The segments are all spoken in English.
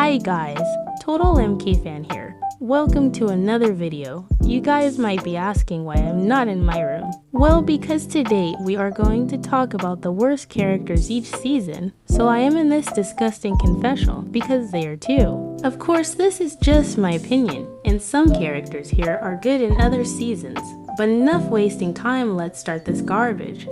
Hi guys, Total MK Fan here. Welcome to another video. You guys might be asking why I'm not in my room. Well, because today we are going to talk about the worst characters each season, so I am in this disgusting confessional because they are too. Of course, this is just my opinion, and some characters here are good in other seasons, but enough wasting time, let's start this garbage.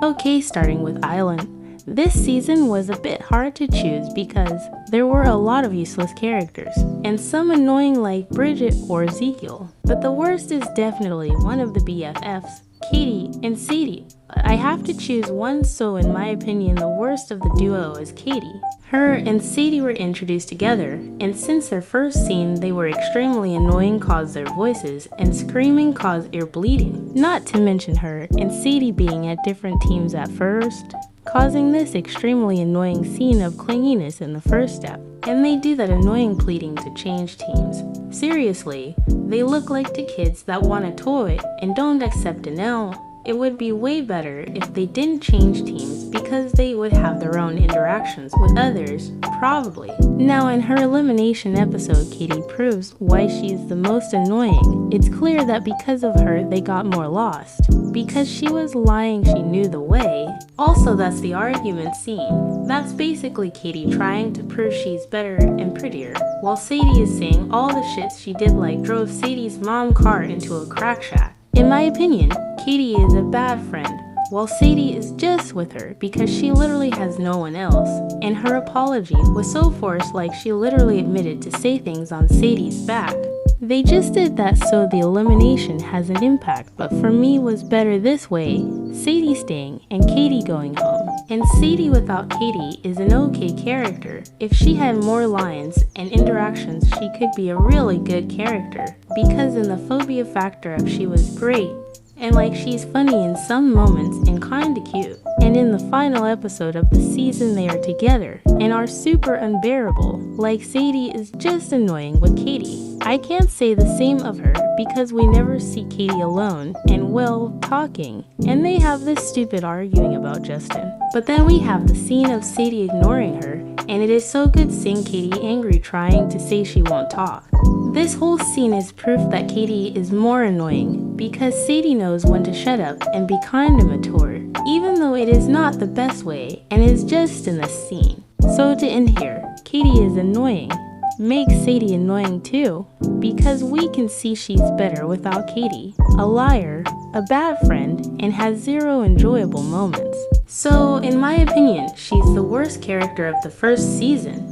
Okay, starting with Island. This season was a bit hard to choose because there were a lot of useless characters, and some annoying like Bridget or Ezekiel. But the worst is definitely one of the BFFs, Katie and Sadie. I have to choose one, so in my opinion the worst of the duo is Katie. Her and Sadie were introduced together, and since their first scene they were extremely annoying, caused their voices, and screaming caused ear bleeding. Not to mention her and Sadie being at different teams at first, causing this extremely annoying scene of clinginess in the first step. And they do that annoying pleading to change teams. Seriously, they look like two kids that want a toy and don't accept an L. It would be way better if they didn't change teams because they would have their own interactions with others, probably. Now in her elimination episode, Katie proves why she's the most annoying. It's clear that because of her they got more lost. Because she was lying she knew the way. Also, that's the argument scene. That's basically Katie trying to prove she's better and prettier, while Sadie is saying all the shits she did, like drove Sadie's mom car into a crack shack. In my opinion, Katie is a bad friend, while Sadie is just with her because she literally has no one else, and her apology was so forced, like she literally admitted to say things on Sadie's back. They just did that so the elimination has an impact, but for me was better this way, Sadie staying and Katie going home. And Sadie without Katie is an okay character. If she had more lines and interactions, she could be a really good character, because in the phobia factor of she was great, and like she's funny in some moments and kinda cute. And in the final episode of the season they are together and are super unbearable, like Sadie is just annoying with Katie. I can't say the same of her because we never see Katie alone and well talking, and they have this stupid arguing about Justin. But then we have the scene of Sadie ignoring her, and it is so good seeing Katie angry trying to say she won't talk. This whole scene is proof that Katie is more annoying because Sadie knows when to shut up and be kind and mature, even though it is not the best way and is just in this scene. So to end here, Katie is annoying. Make Sadie annoying too, because we can see she's better without Katie, a liar, a bad friend, and has zero enjoyable moments. So in my opinion, she's the worst character of the first season.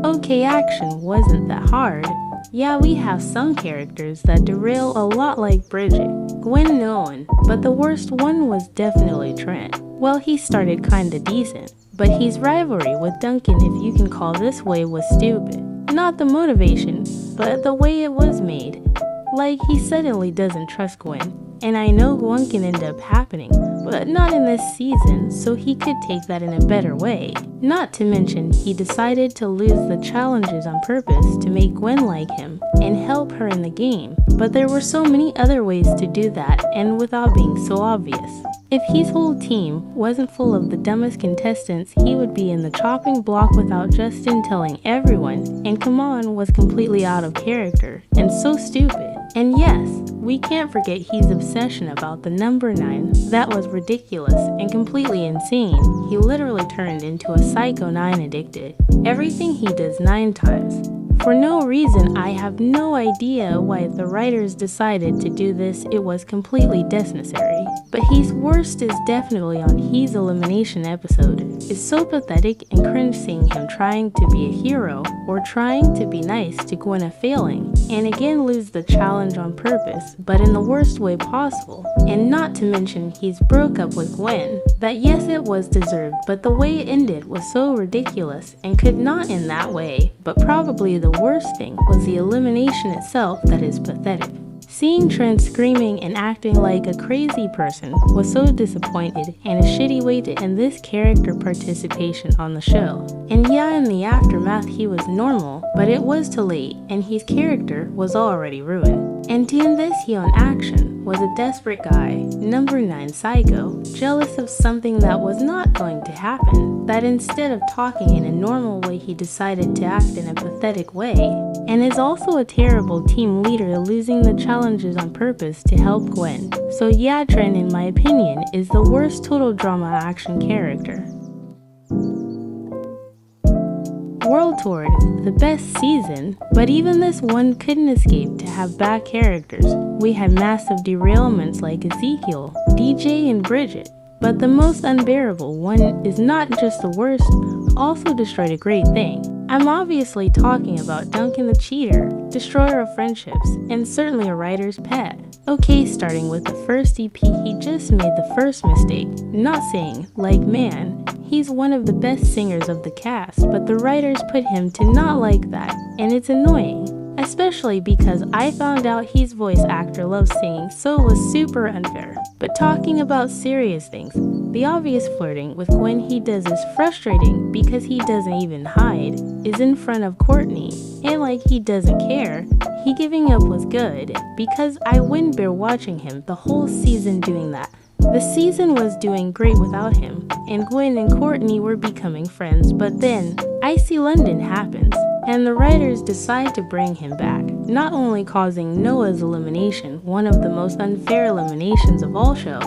Okay, action wasn't that hard. Yeah, we have some characters that derail a lot, like Bridget, Gwen, Nolan, but the worst one was definitely Trent. Well, he started kinda decent, but his rivalry with Duncan, if you can call this way, was stupid. Not the motivation, but the way it was made. Like, he suddenly doesn't trust Gwen, and I know one can end up happening, but not in this season, so he could take that in a better way. Not to mention, he decided to lose the challenges on purpose to make Gwen like him and help her in the game, but there were so many other ways to do that and without being so obvious. If his whole team wasn't full of the dumbest contestants, he would be in the chopping block without Justin telling everyone, and Kamon was completely out of character and so stupid. And yes, we can't forget his obsession about the number 9. That was ridiculous and completely insane. He literally turned into a Psycho 9 addicted. Everything he does 9 times. For no reason, I have no idea why the writers decided to do this. It was completely unnecessary. But his worst is definitely on his elimination episode. It's so pathetic and cringe seeing him trying to be a hero or trying to be nice to Gwen, failing, and again lose the challenge on purpose, but in the worst way possible. And not to mention he's broke up with Gwen. That yes, it was deserved, but the way it ended was so ridiculous and could not end that way. But probably the worst thing was the elimination itself, that is pathetic. Seeing Trent screaming and acting like a crazy person was so disappointed and a shitty way to end this character participation on the show. And yeah, in the aftermath he was normal, but it was too late and his character was already ruined. And to end this heel in action was a desperate guy, number 9 Psycho, jealous of something that was not going to happen, that instead of talking in a normal way he decided to act in a pathetic way, and is also a terrible team leader losing the challenges on purpose to help Gwen. So Yatran, in my opinion, is the worst total drama action character. World Tour, the best season, but even this one couldn't escape to have bad characters. We had massive derailments like Ezekiel, DJ, and Bridget, but the most unbearable one is not just the worst, also destroyed a great thing. I'm obviously talking about Duncan the Cheater, destroyer of friendships, and certainly a writer's pet. Okay, starting with the first EP, he just made the first mistake, not saying, like man, he's one of the best singers of the cast, but the writers put him to not like that, and it's annoying. Especially because I found out his voice actor loves singing, so it was super unfair. But talking about serious things, the obvious flirting with Gwen he does is frustrating because he doesn't even hide, is in front of Courtney, and like he doesn't care. He giving up was good, because I wouldn't bear watching him the whole season doing that. The season was doing great without him, and Gwen and Courtney were becoming friends, but then Icy London happens, and the writers decide to bring him back, not only causing Noah's elimination, one of the most unfair eliminations of all show,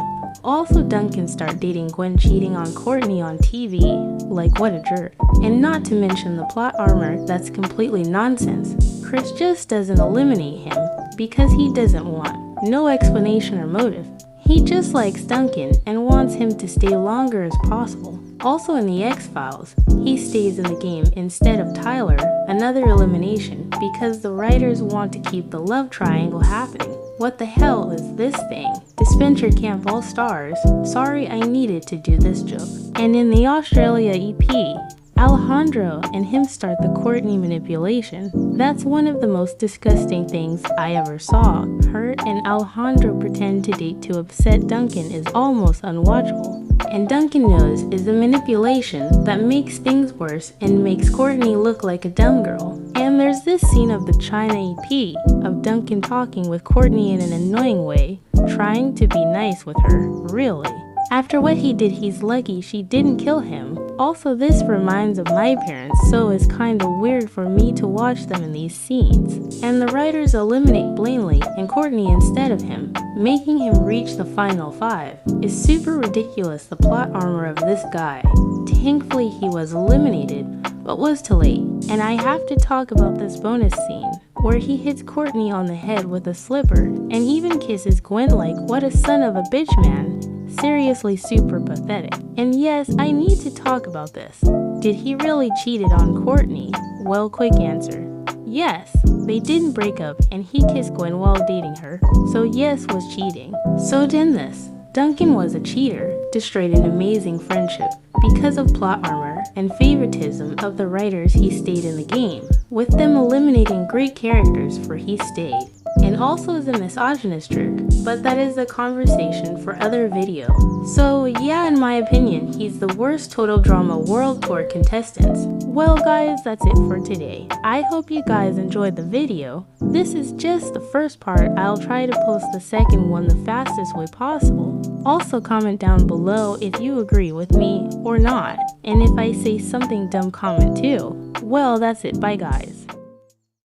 also Duncan start dating Gwen cheating on Courtney on TV, like what a jerk, and not to mention the plot armor that's completely nonsense. Chris just doesn't eliminate him because he doesn't want, no explanation or motive. He just likes Duncan and wants him to stay longer as possible. Also in the X-Files, he stays in the game instead of Tyler, another elimination, because the writers want to keep the love triangle happening. What the hell is this thing? Dispenser Camp All Stars. Sorry I needed to do this joke. And in the Australia EP, Alejandro and him start the Courtney manipulation. That's one of the most disgusting things I ever saw. Her and Alejandro pretend to date to upset Duncan is almost unwatchable. And Duncan knows is the manipulation that makes things worse and makes Courtney look like a dumb girl. And there's this scene of the China EP of Duncan talking with Courtney in an annoying way, trying to be nice with her, really. After what he did, he's lucky she didn't kill him. Also, this reminds of my parents, so it's kinda weird for me to watch them in these scenes. And the writers eliminate Blanley and Courtney instead of him, making him reach the final 5. It's super ridiculous, the plot armor of this guy. Thankfully he was eliminated, but was too late. And I have to talk about this bonus scene, where he hits Courtney on the head with a slipper, and even kisses Gwen like what a son of a bitch man. Seriously super pathetic. And yes, I need to talk about this. Did he really cheated on Courtney? Well, quick answer. Yes, they didn't break up and he kissed Gwen while dating her, so yes was cheating. So to end this, Duncan was a cheater, destroyed an amazing friendship. Because of plot armor and favoritism of the writers he stayed in the game, with them eliminating great characters for he stayed. And also is a misogynist jerk, but that is a conversation for other video. So yeah, in my opinion, he's the worst Total Drama World Tour contestants. Well guys, that's it for today. I hope you guys enjoyed the video. This is just the first part. I'll try to post the second one the fastest way possible. Also comment down below if you agree with me or not. And if I say something dumb, comment too. Well, that's it. Bye guys.